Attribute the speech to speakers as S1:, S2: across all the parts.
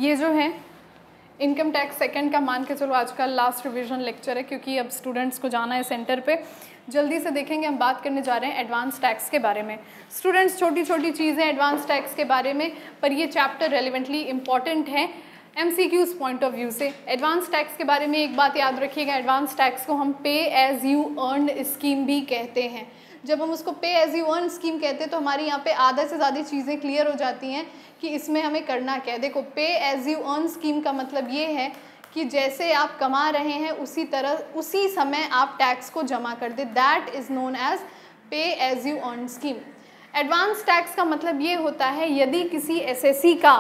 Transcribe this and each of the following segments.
S1: ये जो है इनकम टैक्स सेकंड का मान के चलो आज का लास्ट रिवीजन लेक्चर है, क्योंकि अब स्टूडेंट्स को जाना है सेंटर पे। जल्दी से देखेंगे, हम बात करने जा रहे हैं एडवांस टैक्स के बारे में। स्टूडेंट्स छोटी छोटी चीज़ें एडवांस टैक्स के बारे में, पर ये चैप्टर रेलिवेंटली इंपॉर्टेंट है MCQs पॉइंट ऑफ व्यू से। एडवांस टैक्स के बारे में एक बात याद रखिएगा, एडवांस टैक्स को हम पे एज यू अर्न स्कीम भी कहते हैं। जब हम उसको पे एज यू अर्न स्कीम कहते हैं तो हमारी यहाँ पे आधा से ज़्यादा चीज़ें क्लियर हो जाती हैं कि इसमें हमें करना क्या है। देखो, पे एज यू अर्न स्कीम का मतलब ये है कि जैसे आप कमा रहे हैं उसी तरह उसी समय आप टैक्स को जमा कर दे, that is known as pay as you earn scheme. Advance tax का मतलब ये होता है यदि किसी एसएससी का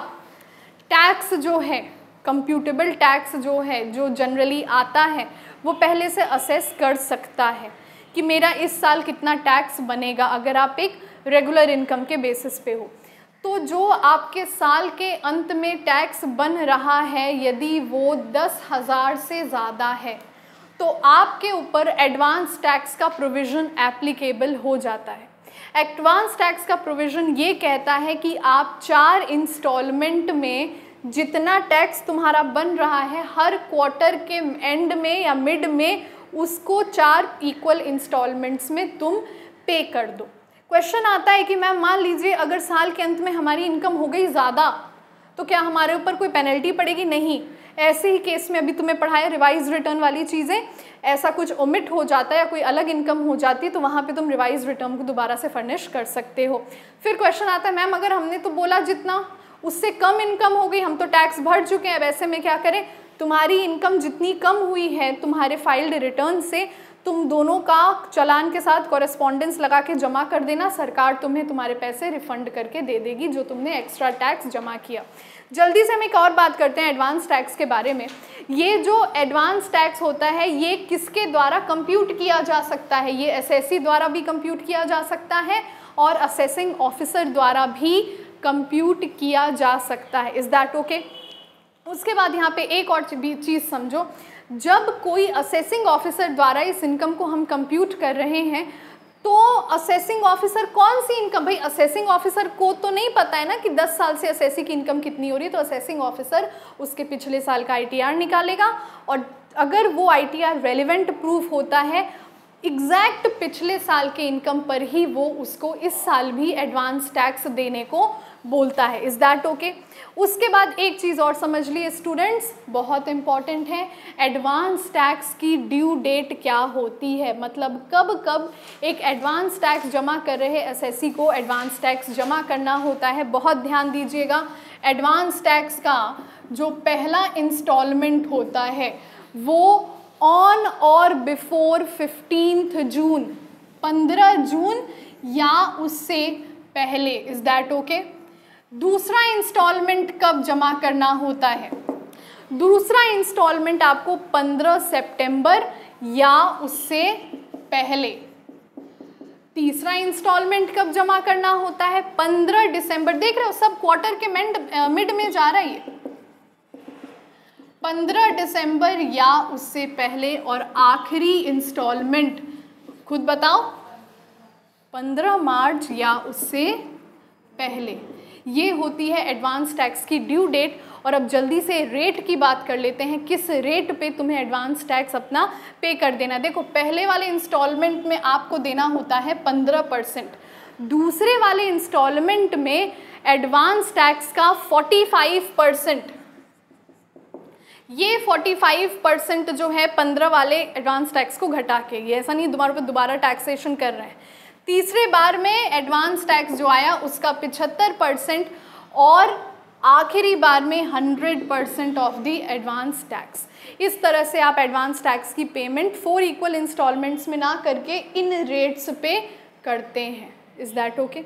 S1: टैक्स जो है, कंप्यूटेबल टैक्स जो है, जो जनरली आता है, वो पहले से असेस कर सकता है कि मेरा इस साल कितना टैक्स बनेगा अगर आप एक रेगुलर इनकम के बेसिस पे हो। तो जो आपके साल के अंत में टैक्स बन रहा है यदि वो 10,000 से ज़्यादा है तो आपके ऊपर एडवांस टैक्स का प्रोविज़न एप्लीकेबल हो जाता है। एडवांस टैक्स का प्रोविज़न ये कहता है कि आप 4 इंस्टॉलमेंट में जितना टैक्स तुम्हारा बन रहा है हर क्वार्टर के एंड में या मिड में उसको 4 इक्वल इंस्टॉलमेंट्स में तुम पे कर दो। क्वेश्चन आता है कि मैम मान लीजिए अगर साल के अंत में हमारी इनकम हो गई ज़्यादा तो क्या हमारे ऊपर कोई पेनल्टी पड़ेगी? नहीं। ऐसे ही केस में अभी तुम्हें पढ़ाया रिवाइज रिटर्न वाली चीज़ें, ऐसा कुछ ओमिट हो जाता है या कोई अलग इनकम हो जाती है तो वहाँ पे तुम रिवाइज रिटर्न को दोबारा से फर्निश कर सकते हो। फिर क्वेश्चन आता है मैम अगर हमने तो बोला जितना उससे कम इनकम हो गई, हम तो टैक्स भर चुके हैं, अब ऐसे में क्या करें? तुम्हारी इनकम जितनी कम हुई है तुम्हारे फाइल्ड रिटर्न से तुम दोनों का चालान के साथ कॉरेस्पॉन्डेंस लगा के जमा कर देना, सरकार तुम्हें तुम्हारे पैसे रिफंड करके दे देगी जो तुमने एक्स्ट्रा टैक्स जमा किया। जल्दी से हम एक और बात करते हैं एडवांस टैक्स के बारे में। ये जो एडवांस टैक्स होता है ये किसके द्वारा कंप्यूट किया जा सकता है? ये एसएससी द्वारा भी कंप्यूट किया जा सकता है और असेसिंग ऑफिसर द्वारा भी कंप्यूट किया जा सकता है। Is that okay? उसके बाद यहाँ पे एक और चीज़ समझो, जब कोई असेसिंग ऑफिसर द्वारा इस इनकम को हम कंप्यूट कर रहे हैं तो असेसिंग ऑफिसर कौन सी इनकम, भाई असेसिंग ऑफिसर को तो नहीं पता है ना कि 10 साल से असेसी की इनकम कितनी हो रही है, तो असेसिंग ऑफिसर उसके पिछले साल का ITR निकालेगा और अगर वो ITR रेलिवेंट प्रूफ होता है एग्जैक्ट पिछले साल के इनकम पर ही वो उसको इस साल भी एडवांस टैक्स देने को बोलता है। Is that okay? उसके बाद एक चीज़ और समझ लिए स्टूडेंट्स, बहुत इंपॉर्टेंट है, एडवांस टैक्स की ड्यू डेट क्या होती है, मतलब कब कब एक एडवांस टैक्स जमा कर रहे एसएससी को एडवांस टैक्स जमा करना होता है। बहुत ध्यान दीजिएगा, एडवांस टैक्स का जो पहला इंस्टॉलमेंट होता है वो ऑन और बिफोर 15 जून, 15 जून या उससे पहले। Is that okay? दूसरा इंस्टॉलमेंट कब जमा करना होता है? दूसरा इंस्टॉलमेंट आपको 15 सितंबर या उससे पहले। तीसरा इंस्टॉलमेंट कब जमा करना होता है? 15 दिसंबर। देख रहे हो सब क्वार्टर के मिड में जा रहा है ये, 15 दिसंबर या उससे पहले। और आखिरी इंस्टॉलमेंट खुद बताओ, 15 मार्च या उससे पहले। ये होती है एडवांस टैक्स की ड्यू डेट। और अब जल्दी से रेट की बात कर लेते हैं, किस रेट पे तुम्हें एडवांस टैक्स अपना पे कर देना। देखो, पहले वाले इंस्टॉलमेंट में आपको देना होता है 15%, दूसरे वाले इंस्टॉलमेंट में एडवांस टैक्स का 45%। ये 45% जो है 15 वाले एडवांस टैक्स को घटा के, ये ऐसा नहीं तुम्हारे ऊपर दोबारा टैक्सेशन कर रहे हैं। तीसरे बार में एडवांस टैक्स जो आया उसका 75% और आखिरी बार में 100% ऑफ द एडवांस टैक्स। इस तरह से आप एडवांस टैक्स की पेमेंट 4 इक्वल इंस्टॉलमेंट्स में ना करके इन रेट्स पे करते हैं। Is that okay?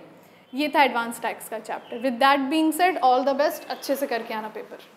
S1: ये था एडवांस टैक्स का chapter. With that being said, all the best, अच्छे से करके आना पेपर।